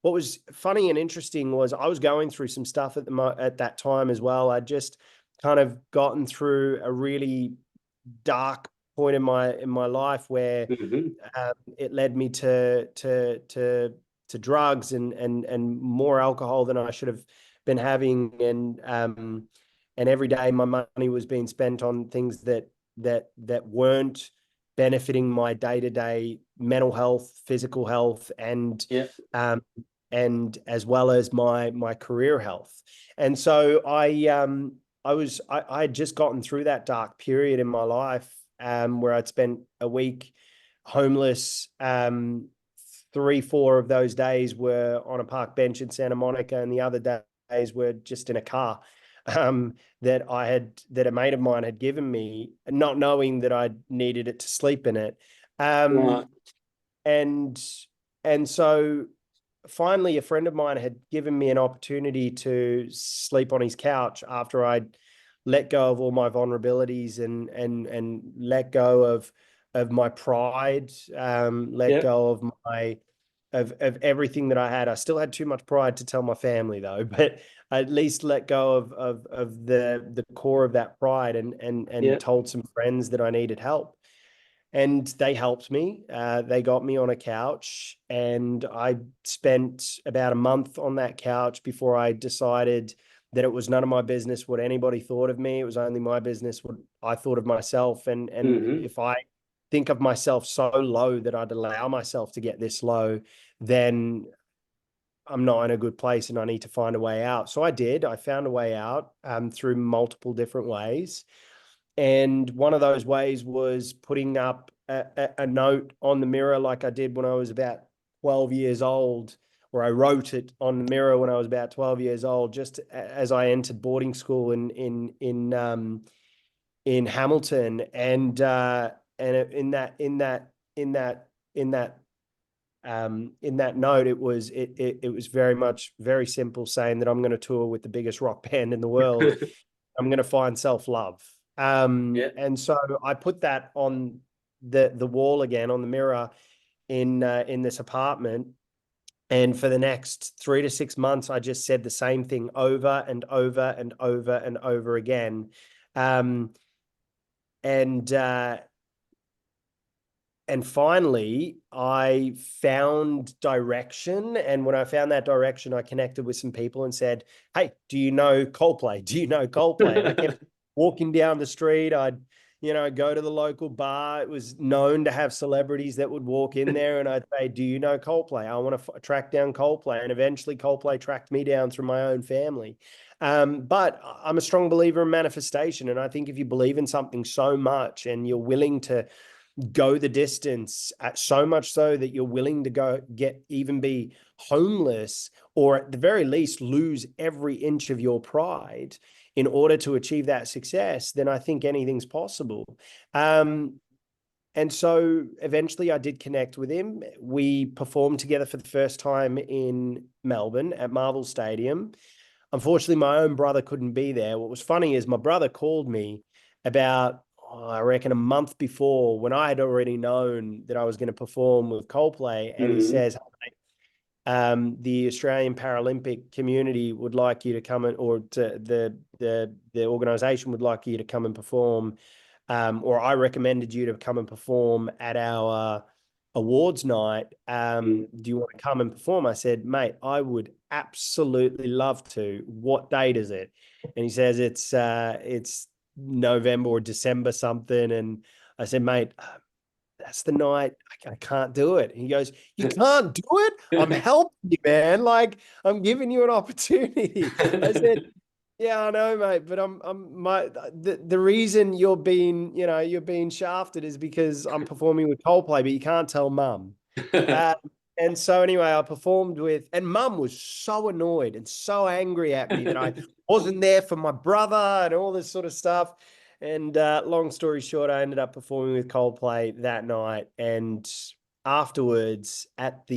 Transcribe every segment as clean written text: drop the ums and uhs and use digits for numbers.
what was funny and interesting was I was going through some stuff at that time as well. I'd just kind of gotten through a really dark point in my life where Hmm. it led me to drugs and more alcohol than I should have been having, and every day my money was being spent on things that weren't benefiting my day-to-day mental health, physical health, Yeah. um, and as well as my career health. And so I had just gotten through that dark period in my life, where I'd spent a week homeless. 3, 4 of those days were on a park bench in Santa Monica, and the other days were just in a car, that a mate of mine had given me, not knowing that I needed it to sleep in it. Right. And and so finally a friend of mine had given me an opportunity to sleep on his couch after I'd let go of all my vulnerabilities and let go of my pride, let Yeah. go of my of everything that I had. I still had too much pride to tell my family though, but I at least let go of the core of that pride, and Yeah. told some friends that I needed help, and they helped me. They got me on a couch, and I spent about a month on that couch before I decided that it was none of my business what anybody thought of me. It was only my business what I thought of myself. And Hmm. if I think of myself so low that I'd allow myself to get this low, then I'm not in a good place and I need to find a way out. So I did. I found a way out, through multiple different ways. And one of those ways was putting up a note on the mirror, like I did when I was about 12 years old, or I wrote it on the mirror when I was about 12 years old, just as I entered boarding school in Hamilton. And in that note, it was very much very simple, saying that I'm going to tour with the biggest rock band in the world. I'm going to find self-love. Yeah. And so I put that on the wall again, on the mirror in this apartment. And for the next 3 to 6 months, I just said the same thing over and over and over and over again. Um, and uh, and finally, I found direction. And when I found that direction, I connected with some people and said, "Hey, do you know Coldplay? Do you know Coldplay?" And I kept walking down the street. I'd, go to the local bar. It was known to have celebrities that would walk in there, and I'd say, "Do you know Coldplay? I want to track down Coldplay." And eventually, Coldplay tracked me down through my own family. But I'm a strong believer in manifestation. And I think if you believe in something so much and you're willing to go the distance, at so much so that you're willing to even be homeless, or at the very least lose every inch of your pride in order to achieve that success, then I think anything's possible. Um, and so eventually I did connect with him. We performed together for the first time in Melbourne at Marvel Stadium. Unfortunately, my own brother couldn't be there. What was funny is my brother called me about, I reckon, a month before, when I had already known that I was going to perform with Coldplay. And he Hmm. says, the Australian Paralympic community would like you to come or to the organization would like you to come and perform, or I recommended you to come and perform at our awards night. Do you want to come and perform? I said, "Mate, I would absolutely love to. What date is it?" And he says, it's November or December something. And I said, "Mate, that's the night I can't do it." And he goes, "You can't do it? I'm helping you, man. Like, I'm giving you an opportunity." I said, "Yeah, I know, mate, but the reason you're being shafted is because I'm performing with Coldplay, but you can't tell mum." Uh, and so anyway, I performed with, and mum was so annoyed and so angry at me that I wasn't there for my brother and all this sort of stuff. And long story short, I ended up performing with Coldplay that night. And afterwards, at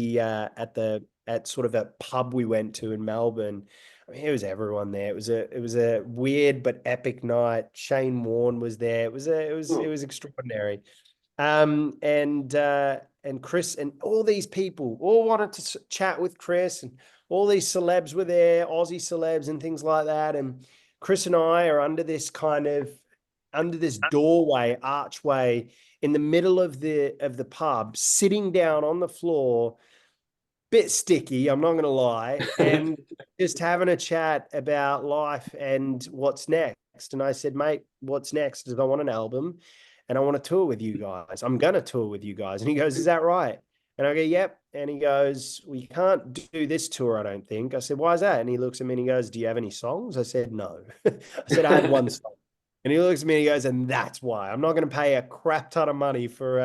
sort of a pub we went to in Melbourne, I mean, it was everyone there. It was a weird but epic night. Shane Warne was there. It was Oh, extraordinary. Um, and uh, and Chris and all these people all wanted to chat with Chris, and all these celebs were there, Aussie celebs and things like that. And Chris and I are under this doorway, archway in the middle of the pub, sitting down on the floor, bit sticky, I'm not going to lie, and just having a chat about life and what's next. And I said, mate, what's next is I want an album and I want to tour with you guys. I'm going to tour with you guys. And he goes, is that right? And I go, yep. And he goes, we can't do this tour, I don't think. I said, why is that? And he looks at me and he goes, do you have any songs? I said, no. I said, I had one song. And he looks at me and he goes, and that's why I'm not going to pay a crap ton of money for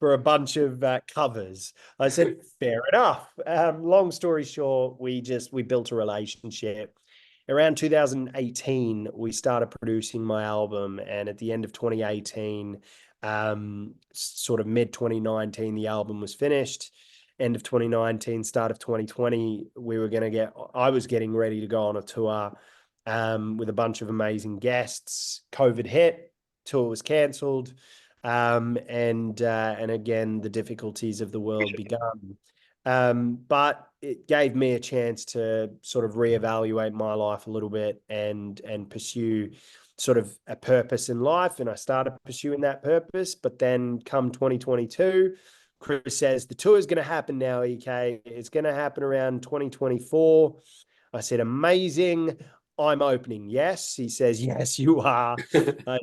a bunch of covers. I said, fair enough. Long story short, we built a relationship. Around 2018, we started producing my album. And at the end of 2018, sort of mid 2019, the album was finished. End of 2019, start of 2020, I was getting ready to go on a tour with a bunch of amazing guests. COVID hit, tour was cancelled. And again, the difficulties of the world begun. But it gave me a chance to sort of reevaluate my life a little bit and pursue sort of a purpose in life. And I started pursuing that purpose. But then come 2022, Chris says, the tour is going to happen now, EK. It's going to happen around 2024. I said, amazing. I'm opening. Yes. He says, yes, you are. I